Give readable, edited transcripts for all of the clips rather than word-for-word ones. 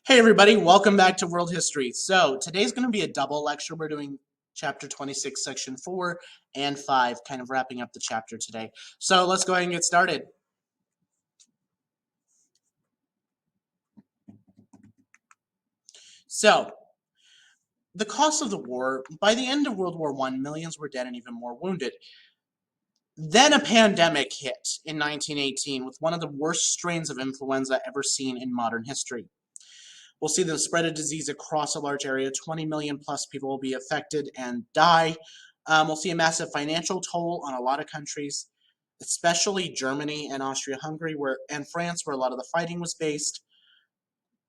Hey everybody, welcome back to World History. So today's going to be a double lecture. We're doing chapter 26, section 4 and 5, kind of wrapping up the chapter today. So let's go ahead and get started. So, the cost of the war, by the end of World War I, millions were dead and even more wounded. Then a pandemic hit in 1918 with one of the worst strains of influenza ever seen in modern history. We'll see the spread of disease across a large area. 20 million plus people will be affected and die. We'll see a massive financial toll on a lot of countries, especially Germany and Austria-Hungary and France, where a lot of the fighting was based.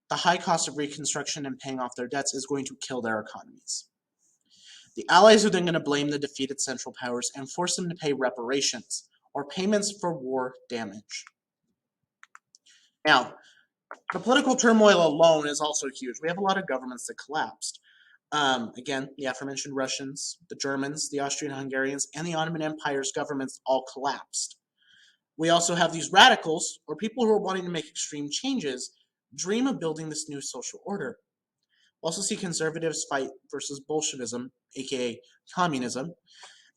The high cost of reconstruction and paying off their debts is going to kill their economies. The Allies are then going to blame the defeated Central Powers and force them to pay reparations, or payments for war damage. Now, the political turmoil alone is also huge. We have a lot of governments that collapsed. Again, the aforementioned Russians, the Germans, the Austrian-Hungarians, and the Ottoman Empire's governments all collapsed. We also have these radicals, or people who are wanting to make extreme changes, dream of building this new social order. We'll also see conservatives fight versus Bolshevism, aka communism,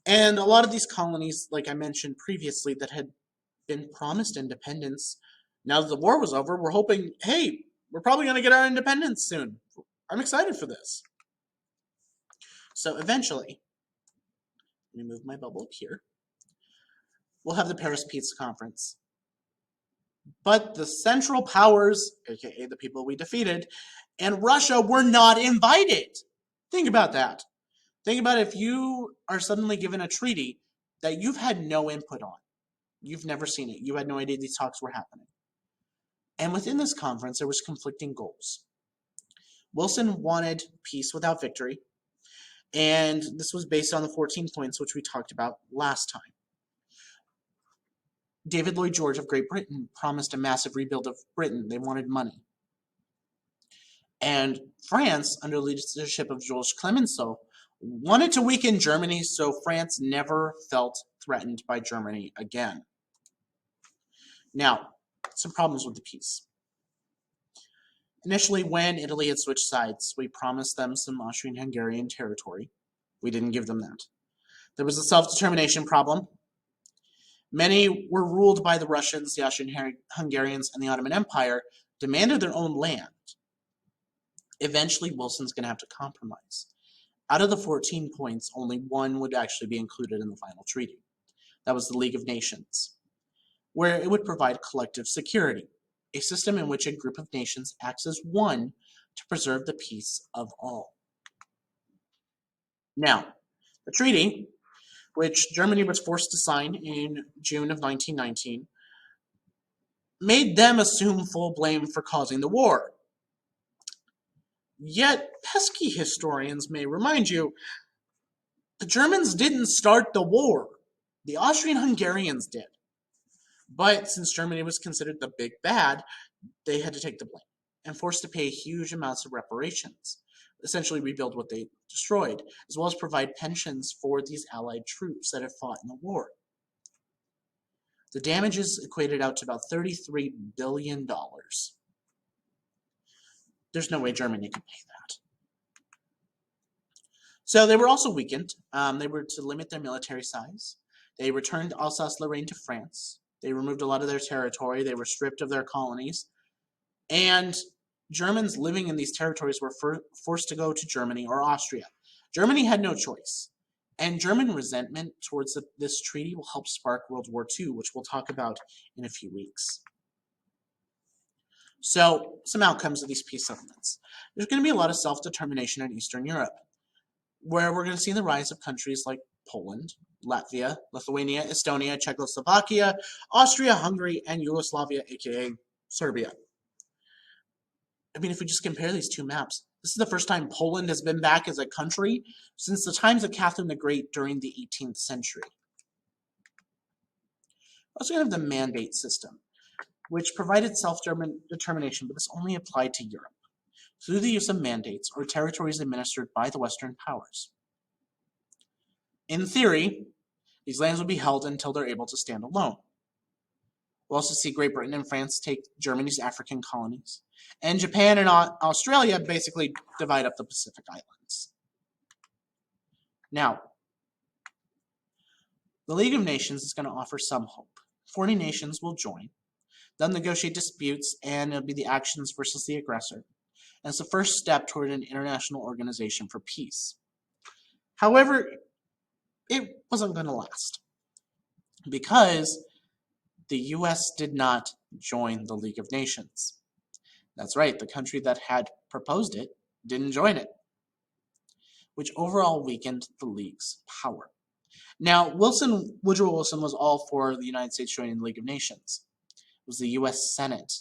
and a lot of these colonies, like I mentioned previously, that had been promised independence. Now that the war was over, we're hoping, hey, we're probably going to get our independence soon. I'm excited for this. So eventually, let me move my bubble up here, we'll have the Paris Peace Conference. But the Central Powers, aka the people we defeated, and Russia were not invited. Think about that. Think about if you are suddenly given a treaty that you've had no input on. You've never seen it. You had no idea these talks were happening. And within this conference, there was conflicting goals. Wilson wanted peace without victory, and this was based on the 14 points which we talked about last time. David Lloyd George of Great Britain promised a massive rebuild of Britain. They wanted money. And France, under the leadership of Georges Clemenceau, wanted to weaken Germany so France never felt threatened by Germany again. Now, some problems with the peace. Initially, when Italy had switched sides, we promised them some Austrian-Hungarian territory. We didn't give them that. There was a self-determination problem. Many were ruled by the Russians, the Austrian-Hungarians, and the Ottoman Empire, demanded their own land. Eventually, Wilson's going to have to compromise. Out of the 14 points, only one would actually be included in the final treaty. That was the League of Nations, where it would provide collective security, a system in which a group of nations acts as one to preserve the peace of all. Now, the treaty, which Germany was forced to sign in June of 1919, made them assume full blame for causing the war. Yet, pesky historians may remind you, the Germans didn't start the war. The Austrian-Hungarians did. But since Germany was considered the big bad, they had to take the blame and forced to pay huge amounts of reparations, essentially rebuild what they destroyed, as well as provide pensions for these Allied troops that had fought in the war. The damages equated out to about $33 billion. There's no way Germany could pay that. So they were also weakened. They were to limit their military size. They returned Alsace-Lorraine to France. They removed a lot of their territory. They were stripped of their colonies. And Germans living in these territories were forced to go to Germany or Austria. Germany had no choice. And German resentment towards this treaty will help spark World War II, which we'll talk about in a few weeks. So, some outcomes of these peace settlements. There's going to be a lot of self-determination in Eastern Europe, where we're going to see the rise of countries like Poland, Latvia, Lithuania, Estonia, Czechoslovakia, Austria, Hungary, and Yugoslavia, aka Serbia. I mean, if we just compare these two maps, this is the first time Poland has been back as a country since the times of Catherine the Great during the 18th century. We're also going to have the mandate system, which provided self-determination, but this only applied to Europe, through the use of mandates or territories administered by the Western powers. In theory, these lands would be held until they're able to stand alone. We'll also see Great Britain and France take Germany's African colonies. And Japan and Australia basically divide up the Pacific Islands. Now, the League of Nations is going to offer some hope. 40 nations will join. They'll negotiate disputes, and it'll be the actions versus the aggressor. And it's the first step toward an international organization for peace. However, it wasn't going to last because the US did not join the League of Nations. That's right, the country that had proposed it didn't join it, which overall weakened the League's power. Now, Woodrow Wilson was all for the United States joining the League of Nations. It was the US Senate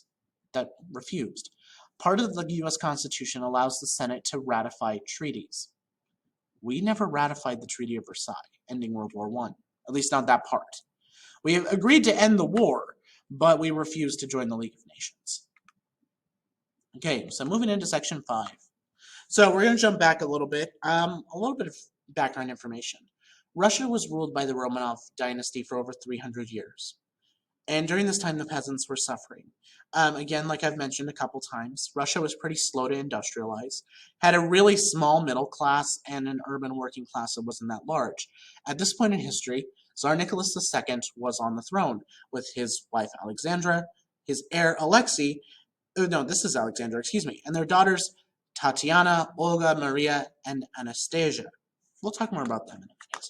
that refused. Part of the US Constitution allows the Senate to ratify treaties. We never ratified the Treaty of Versailles, ending World War I, at least not that part. We have agreed to end the war, but we refused to join the League of Nations. Okay, so moving into Section 5. So we're going to jump back a little bit of background information. Russia was ruled by the Romanov dynasty for over 300 years. And during this time, the peasants were suffering. Again, like I've mentioned a couple times, Russia was pretty slow to industrialize, had a really small middle class, and an urban working class that wasn't that large. At this point in history, Tsar Nicholas II was on the throne with his wife Alexandra, his heir Alexei, this is Alexandra, excuse me, and their daughters Tatiana, Olga, Maria, and Anastasia. We'll talk more about them in a minute.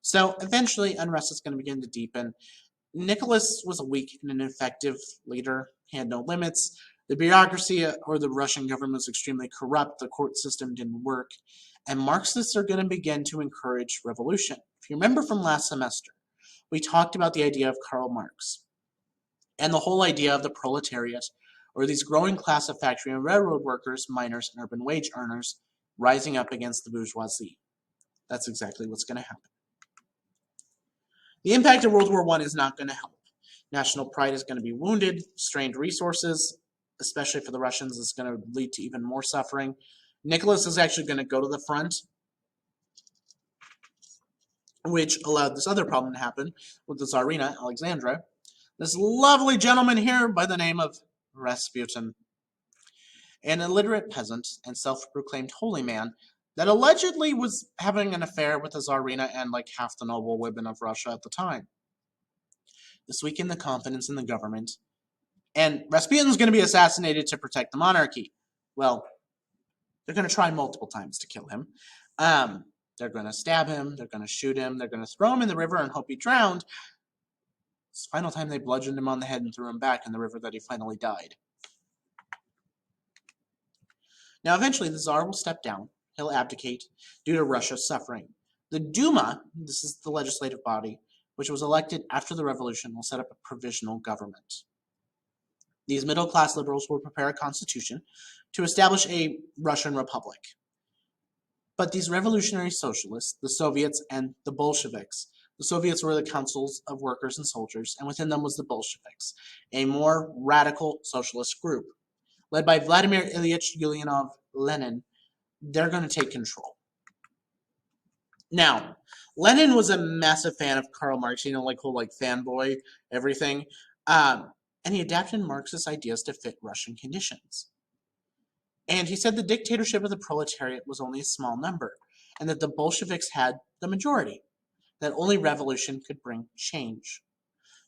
So eventually, unrest is going to begin to deepen. Nicholas was a weak and ineffective leader. He had no limits. The bureaucracy or the Russian government was extremely corrupt. The court system didn't work. And Marxists are going to begin to encourage revolution. If you remember from last semester, we talked about the idea of Karl Marx and the whole idea of the proletariat, or these growing class of factory and railroad workers, miners, and urban wage earners rising up against the bourgeoisie. That's exactly what's going to happen. The impact of World War I is not going to help. National pride is going to be wounded. Strained resources, especially for the Russians, is going to lead to even more suffering. Nicholas is actually going to go to the front, which allowed this other problem to happen with the Tsarina, Alexandra. This lovely gentleman here by the name of Rasputin, an illiterate peasant and self-proclaimed holy man that allegedly was having an affair with the Tsarina and like half the noble women of Russia at the time. This weakened the confidence in the government, and Rasputin's going to be assassinated to protect the monarchy. Well, they're going to try multiple times to kill him. They're going to stab him, they're going to shoot him, they're going to throw him in the river and hope he drowned. This final time they bludgeoned him on the head and threw him back in the river that he finally died. Now eventually the Tsar will step down. He'll abdicate due to Russia's suffering. The Duma, this is the legislative body, which was elected after the revolution, will set up a provisional government. These middle-class liberals will prepare a constitution to establish a Russian republic. But these revolutionary socialists, the Soviets and the Bolsheviks, the Soviets were the councils of workers and soldiers, and within them was the Bolsheviks, a more radical socialist group. Led by Vladimir Ilyich Ulyanov Lenin, they're going to take control. Now, Lenin was a massive fan of Karl Marx, whole fanboy, everything, and he adapted Marxist ideas to fit Russian conditions. And he said the dictatorship of the proletariat was only a small number, and that the Bolsheviks had the majority, that only revolution could bring change.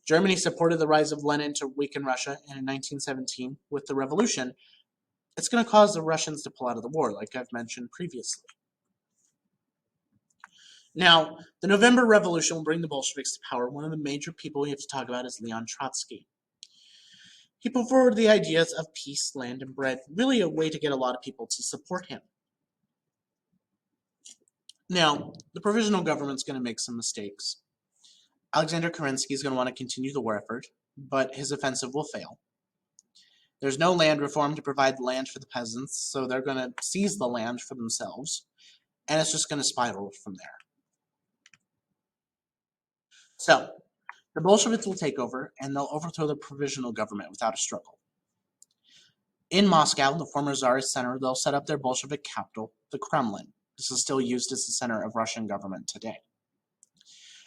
Germany supported the rise of Lenin to weaken Russia, and in 1917, with the revolution, it's going to cause the Russians to pull out of the war, like I've mentioned previously. Now, the November Revolution will bring the Bolsheviks to power. One of the major people we have to talk about is Leon Trotsky. He put forward the ideas of peace, land, and bread, really a way to get a lot of people to support him. Now, the provisional government's going to make some mistakes. Alexander Kerensky is going to want to continue the war effort, but his offensive will fail. There's no land reform to provide land for the peasants, so they're going to seize the land for themselves, and it's just going to spiral from there. So, the Bolsheviks will take over, and they'll overthrow the provisional government without a struggle. In Moscow, the former Tsarist center, they'll set up their Bolshevik capital, the Kremlin. This is still used as the center of Russian government today.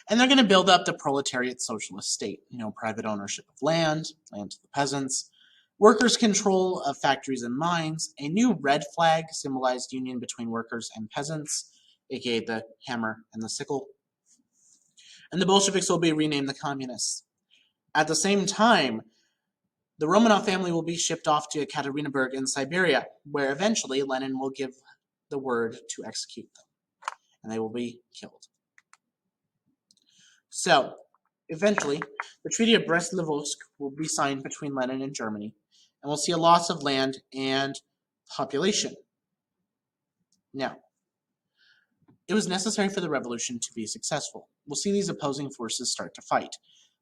And they're going to build up the proletariat socialist state, private ownership of land to the peasants, workers' control of factories and mines. A new red flag symbolized union between workers and peasants, aka the hammer and the sickle. And the Bolsheviks will be renamed the communists. At the same time, the Romanov family will be shipped off to Ekaterinburg in Siberia, where eventually Lenin will give the word to execute them, and they will be killed. So, eventually, the Treaty of Brest-Litovsk will be signed between Lenin and Germany, and we'll see a loss of land and population. Now, it was necessary for the revolution to be successful. We'll see these opposing forces start to fight.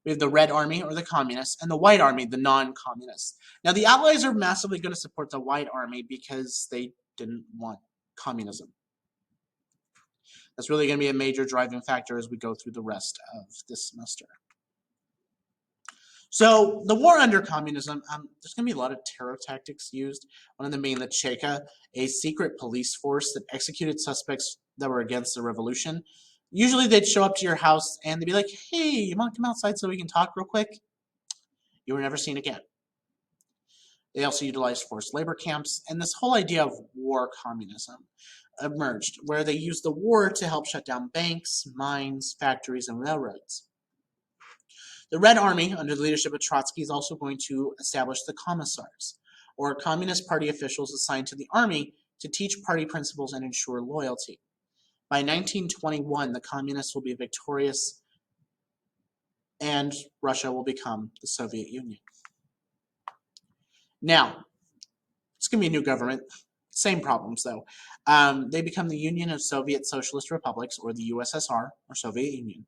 We have the Red Army, or the Communists, and the White Army, the non-Communists. Now, the Allies are massively going to support the White Army because they didn't want communism. That's really going to be a major driving factor as we go through the rest of this semester. So, the war under communism, there's going to be a lot of terror tactics used. One of them being the Cheka, a secret police force that executed suspects that were against the revolution. Usually they'd show up to your house and they'd be like, hey, you want to come outside so we can talk real quick? You were never seen again. They also utilized forced labor camps, and this whole idea of war communism emerged, where they used the war to help shut down banks, mines, factories, and railroads. The Red Army, under the leadership of Trotsky, is also going to establish the commissars, or Communist Party officials assigned to the army to teach party principles and ensure loyalty. By 1921, the communists will be victorious, and Russia will become the Soviet Union. Now, it's going to be a new government. Same problems, though. They become the Union of Soviet Socialist Republics, or the USSR, or Soviet Union.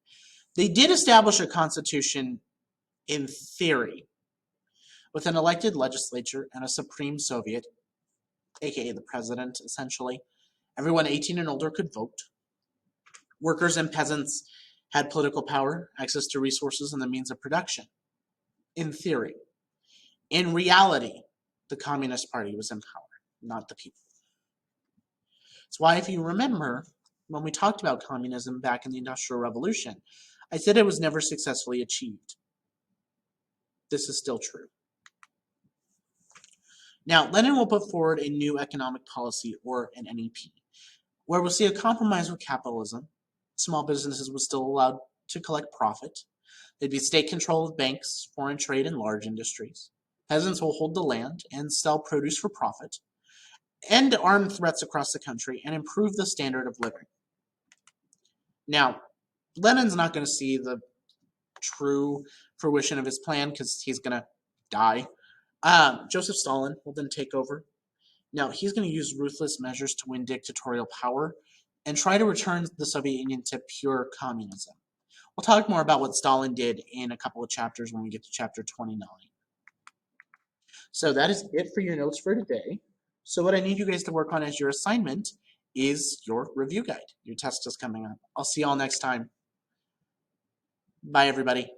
They did establish a constitution in theory, with an elected legislature and a Supreme Soviet, aka the president, essentially. Everyone 18 and older could vote. Workers and peasants had political power, access to resources, and the means of production. In theory. In reality, the Communist Party was in power, not the people. That's why, if you remember, when we talked about communism back in the Industrial Revolution, I said it was never successfully achieved. This is still true. Now, Lenin will put forward a new economic policy, or an NEP, where we'll see a compromise with capitalism. Small businesses were still allowed to collect profit. There'd be state control of banks, foreign trade, and large industries. Peasants will hold the land and sell produce for profit, end armed threats across the country, and improve the standard of living. Now, Lenin's not going to see the true fruition of his plan because he's going to die. Joseph Stalin will then take over. Now, he's going to use ruthless measures to win dictatorial power and try to return the Soviet Union to pure communism. We'll talk more about what Stalin did in a couple of chapters when we get to chapter 29. So that is it for your notes for today. So what I need you guys to work on as your assignment is your review guide. Your test is coming up. I'll see you all next time. Bye, everybody.